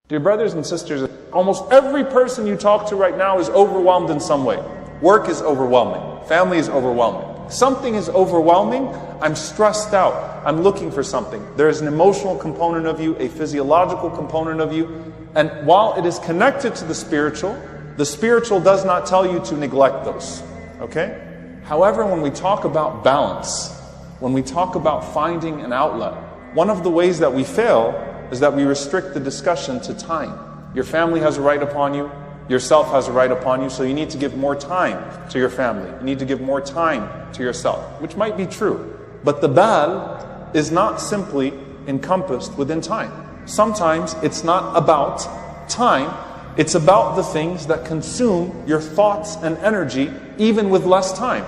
Dear brothers and sisters, almost every person you talk to right now is overwhelmed in some way. Work is overwhelming. Family is overwhelming. Something is overwhelming. I'm stressed out. I'm looking for something. There is an emotional component of you, a physiological component of you. And while it is connected to the spiritual does not tell you to neglect those. Okay? However, when we talk about balance, when we talk about finding an outlet, one of the ways that we fail is that we restrict the discussion to time. Your family has a right upon you. Yourself has a right upon you, so you need to give more time to your family. You need to give more time to yourself, which might be true. But the bal is not simply encompassed within time. Sometimes it's not about time, it's about the things that consume your thoughts and energy even with less time.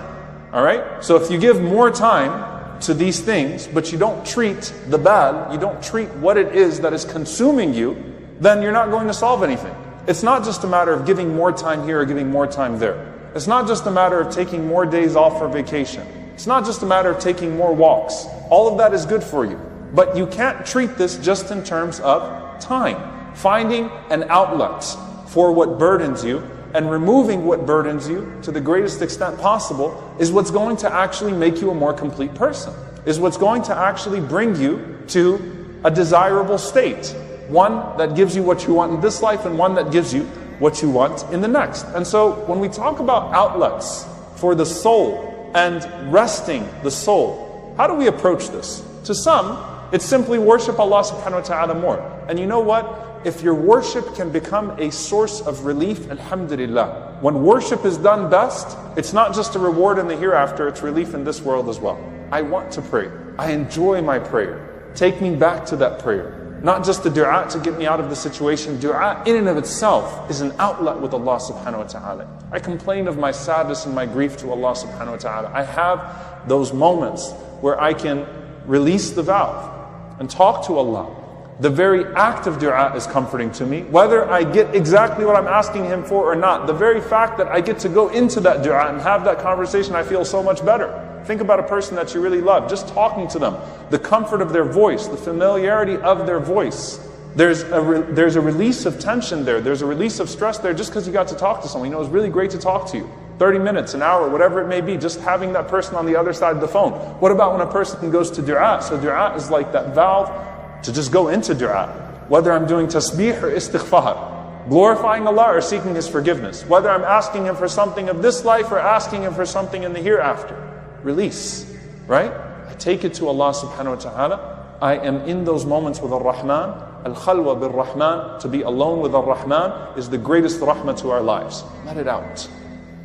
Alright? So if you give more time to these things, but you don't treat the bal, you don't treat what it is that is consuming you, then you're not going to solve anything. It's not just a matter of giving more time here or giving more time there. It's not just a matter of taking more days off for vacation. It's not just a matter of taking more walks. All of that is good for you. But you can't treat this just in terms of time. Finding an outlet for what burdens you and removing what burdens you to the greatest extent possible is what's going to actually make you a more complete person. Is what's going to actually bring you to a desirable state. One that gives you what you want in this life and one that gives you what you want in the next. And so when we talk about outlets for the soul and resting the soul, how do we approach this? To some, it's simply worship Allah subhanahu wa ta'ala more. And you know what? If your worship can become a source of relief, alhamdulillah. When worship is done best, it's not just a reward in the hereafter, it's relief in this world as well. I want to pray. I enjoy my prayer. Take me back to that prayer. Not just the dua to get me out of the situation. Dua in and of itself is an outlet with Allah subhanahu wa ta'ala. I complain of my sadness and my grief to Allah subhanahu wa ta'ala. I have those moments where I can release the valve and talk to Allah. The very act of dua is comforting to me. Whether I get exactly what I'm asking Him for or not, the very fact that I get to go into that dua and have that conversation, I feel so much better. Think about a person that you really love, just talking to them, the comfort of their voice, the familiarity of their voice. There's a release of tension there, there's a release of stress there just because you got to talk to someone. You know, it's really great to talk to you. 30 minutes, an hour, whatever it may be, just having that person on the other side of the phone. What about when a person goes to dua? So dua is like that valve to just go into dua. Whether I'm doing tasbih or istighfar, glorifying Allah or seeking His forgiveness. Whether I'm asking Him for something of this life or asking Him for something in the hereafter. Release, right? I take it to Allah subhanahu wa ta'ala. I am in those moments with Ar-Rahman. Al-Khalwa bil-Rahman, to be alone with Ar-Rahman is the greatest rahmah to our lives. Let it out.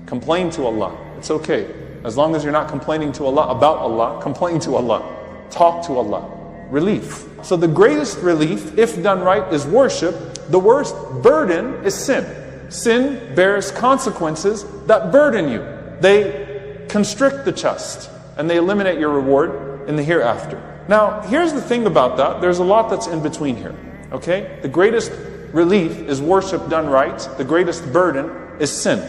Complain to Allah. It's okay. As long as you're not complaining to Allah about Allah, complain to Allah. Talk to Allah. Relief. So the greatest relief, if done right, is worship. The worst burden is sin. Sin bears consequences that burden you. They constrict the chest and they eliminate your reward in the hereafter. Now, here's the thing about that. There's a lot that's in between here. Okay? The greatest relief is worship done right. The greatest burden is sin.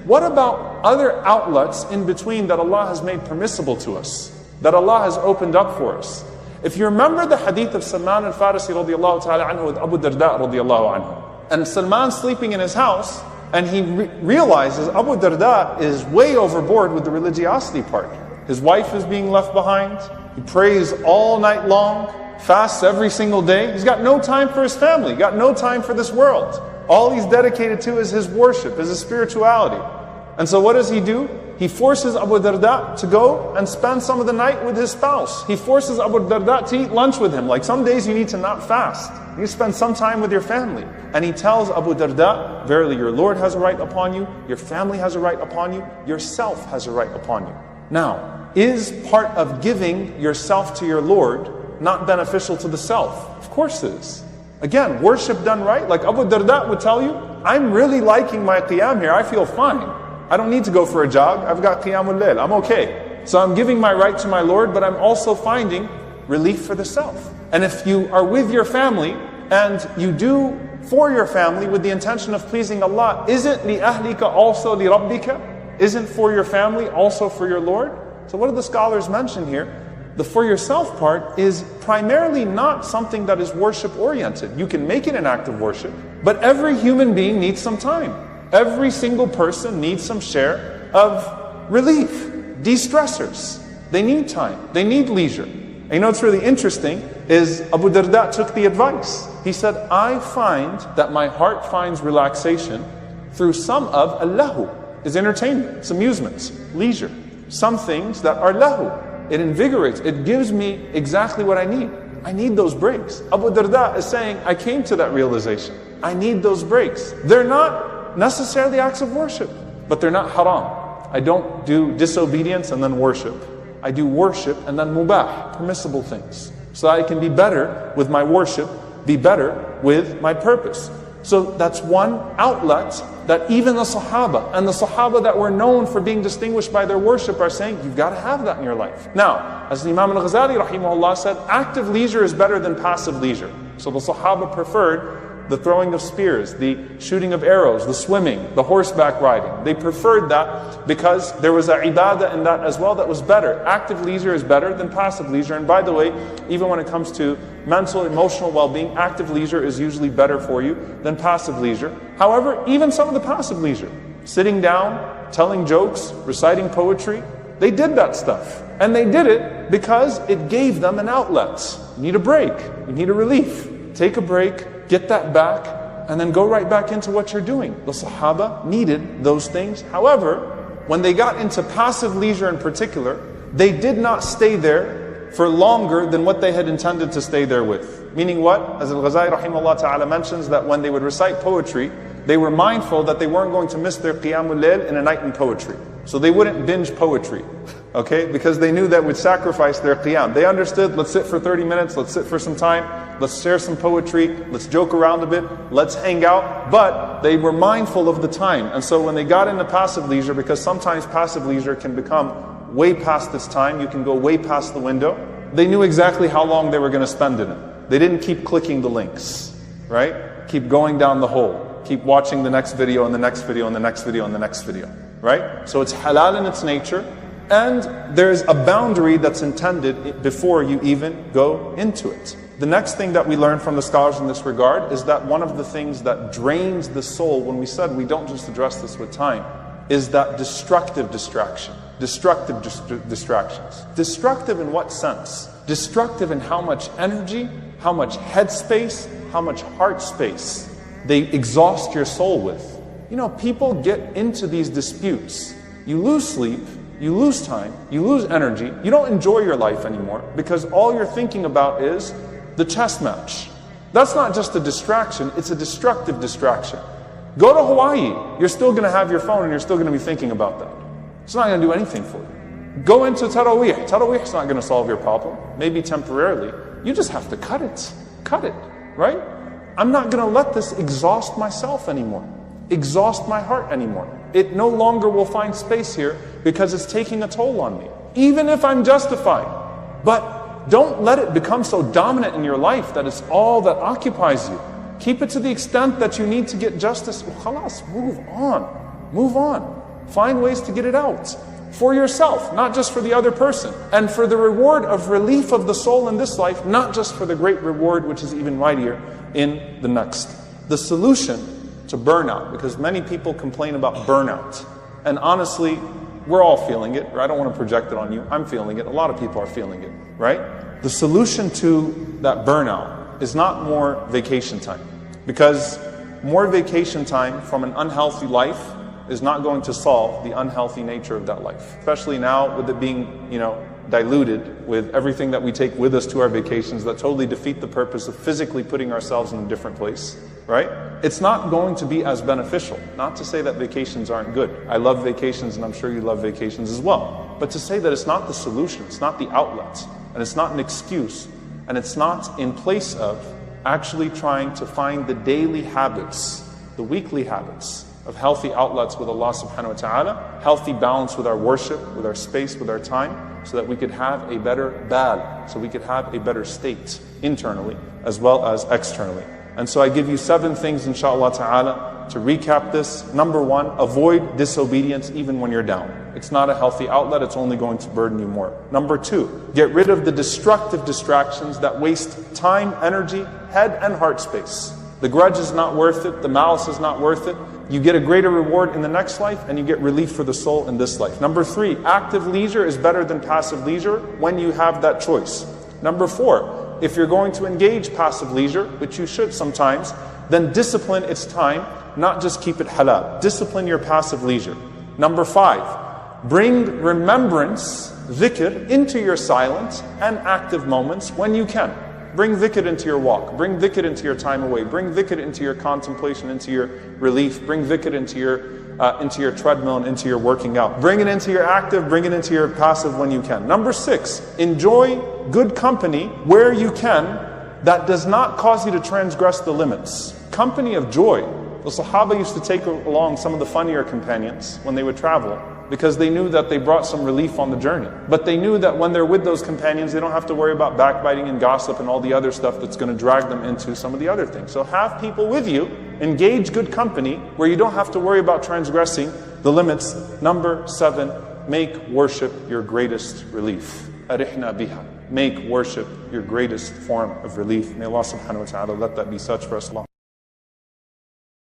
What about other outlets in between that Allah has made permissible to us? That Allah has opened up for us? If you remember the hadith of Suleiman al-Farisi radiallahu ta'ala anhu with Abu Darda radiallahu anhu. And Suleiman sleeping in his house, and he realizes Abu Darda is way overboard with the religiosity part. His wife is being left behind. He prays all night long, fasts every single day. He's got no time for his family, got no time for this world. All he's dedicated to is his worship, is his spirituality. And so what does he do? He forces Abu Darda to go and spend some of the night with his spouse. He forces Abu Darda to eat lunch with him. Like some days you need to not fast. You spend some time with your family. And he tells Abu Darda, verily your Lord has a right upon you, your family has a right upon you, yourself has a right upon you. Now, is part of giving yourself to your Lord not beneficial to the self? Of course it is. Again, worship done right, like Abu Darda would tell you, I'm really liking my qiyam here, I feel fine. I don't need to go for a jog, I've got qiyamul layl, I'm okay. So I'm giving my right to my Lord, but I'm also finding relief for the self. And if you are with your family, and you do for your family with the intention of pleasing Allah, isn't li ahlika also li rabbika? Isn't for your family also for your Lord? So what do the scholars mention here? The for yourself part is primarily not something that is worship oriented. You can make it an act of worship, but every human being needs some time. Every single person needs some share of relief, de-stressors. They need time, they need leisure. And you know what's really interesting is Abu Darda took the advice. He said, I find that my heart finds relaxation through some of al-lahu, is entertainment, it's amusements, leisure. Some things that are lahu, it invigorates, it gives me exactly what I need. I need those breaks. Abu Darda is saying, I came to that realization. I need those breaks. They're not necessarily acts of worship, but they're not haram. I don't do disobedience and then worship. I do worship and then mubah, permissible things. So that I can be better with my worship, be better with my purpose. So that's one outlet that even the Sahaba, and the Sahaba that were known for being distinguished by their worship, are saying, you've got to have that in your life. Now, as the Imam al-Ghazali rahimahullah said, active leisure is better than passive leisure. So the Sahaba preferred the throwing of spears, the shooting of arrows, the swimming, the horseback riding. They preferred that because there was an ibadah in that as well that was better. Active leisure is better than passive leisure. And by the way, even when it comes to mental, emotional well-being, active leisure is usually better for you than passive leisure. However, even some of the passive leisure, sitting down, telling jokes, reciting poetry, they did that stuff. And they did it because it gave them an outlet. You need a break, you need a relief. Take a break, get that back, and then go right back into what you're doing. The Sahaba needed those things. However, when they got into passive leisure in particular, they did not stay there for longer than what they had intended to stay there with. Meaning what? As Al-Ghazali rahimahullah ta'ala mentions, that when they would recite poetry, they were mindful that they weren't going to miss their Qiyamul Layl in a night in poetry. So they wouldn't binge poetry, okay? Because they knew that would sacrifice their Qiyam. They understood, let's sit for 30 minutes, let's sit for some time, let's share some poetry, let's joke around a bit, let's hang out. But they were mindful of the time. And so when they got into passive leisure, because sometimes passive leisure can become way past its time, you can go way past the window, they knew exactly how long they were going to spend in it. They didn't keep clicking the links, right? Keep going down the hole. Keep watching the next video and the next video and the next video and the next video, right? So it's halal in its nature, and there's a boundary that's intended before you even go into it. The next thing that we learn from the scholars in this regard is that one of the things that drains the soul, when we said we don't just address this with time, is that destructive distraction. Destructive distractions. Destructive in what sense? Destructive in how much energy, how much head space, how much heart space they exhaust your soul with. You know, people get into these disputes. You lose sleep, you lose time, you lose energy, you don't enjoy your life anymore because all you're thinking about is the chess match. That's not just a distraction, it's a destructive distraction. Go to Hawaii, you're still going to have your phone and you're still going to be thinking about that. It's not going to do anything for you. Go into Taraweeh. Taraweeh is not going to solve your problem, maybe temporarily. You just have to cut it, right? I'm not going to let this exhaust myself anymore, exhaust my heart anymore. It no longer will find space here because it's taking a toll on me, even if I'm justified. But don't let it become so dominant in your life that it's all that occupies you. Keep it to the extent that you need to get justice. Khalas, move on. Find ways to get it out. For yourself, not just for the other person. And for the reward of relief of the soul in this life, not just for the great reward which is even mightier in the next. The solution to burnout, because many people complain about burnout. And honestly, we're all feeling it. I don't want to project it on you. I'm feeling it. A lot of people are feeling it, right? The solution to that burnout is not more vacation time. Because more vacation time from an unhealthy life is not going to solve the unhealthy nature of that life. Especially now with it being, diluted with everything that we take with us to our vacations that totally defeat the purpose of physically putting ourselves in a different place, right? It's not going to be as beneficial. Not to say that vacations aren't good. I love vacations and I'm sure you love vacations as well. But to say that it's not the solution, it's not the outlet, and it's not an excuse, and it's not in place of actually trying to find the daily habits, the weekly habits of healthy outlets with Allah subhanahu wa ta'ala, healthy balance with our worship, with our space, with our time, so that we could have a better bal, so we could have a better state internally as well as externally. And so I give you 7 things inshallah ta'ala to recap this. Number 1, avoid disobedience even when you're down. It's not a healthy outlet, it's only going to burden you more. Number 2, get rid of the destructive distractions that waste time, energy, head and heart space. The grudge is not worth it, the malice is not worth it. You get a greater reward in the next life and you get relief for the soul in this life. Number 3, active leisure is better than passive leisure when you have that choice. Number 4, if you're going to engage passive leisure, which you should sometimes, then discipline its time, not just keep it halal. Discipline your passive leisure. Number 5, bring remembrance, dhikr, into your silent and active moments when you can. Bring dhikr into your walk, bring dhikr into your time away, bring dhikr into your contemplation, into your relief, bring dhikr into your treadmill and into your working out. Bring it into your active, bring it into your passive when you can. Number 6, enjoy good company where you can that does not cause you to transgress the limits. Company of joy. The Sahaba used to take along some of the funnier companions when they would travel because they knew that they brought some relief on the journey. But they knew that when they're with those companions, they don't have to worry about backbiting and gossip and all the other stuff that's going to drag them into some of the other things. So have people with you, engage good company where you don't have to worry about transgressing the limits. Number 7, make worship your greatest relief. Arihna biha. Make worship your greatest form of relief. May Allah subhanahu wa ta'ala let that be such for us.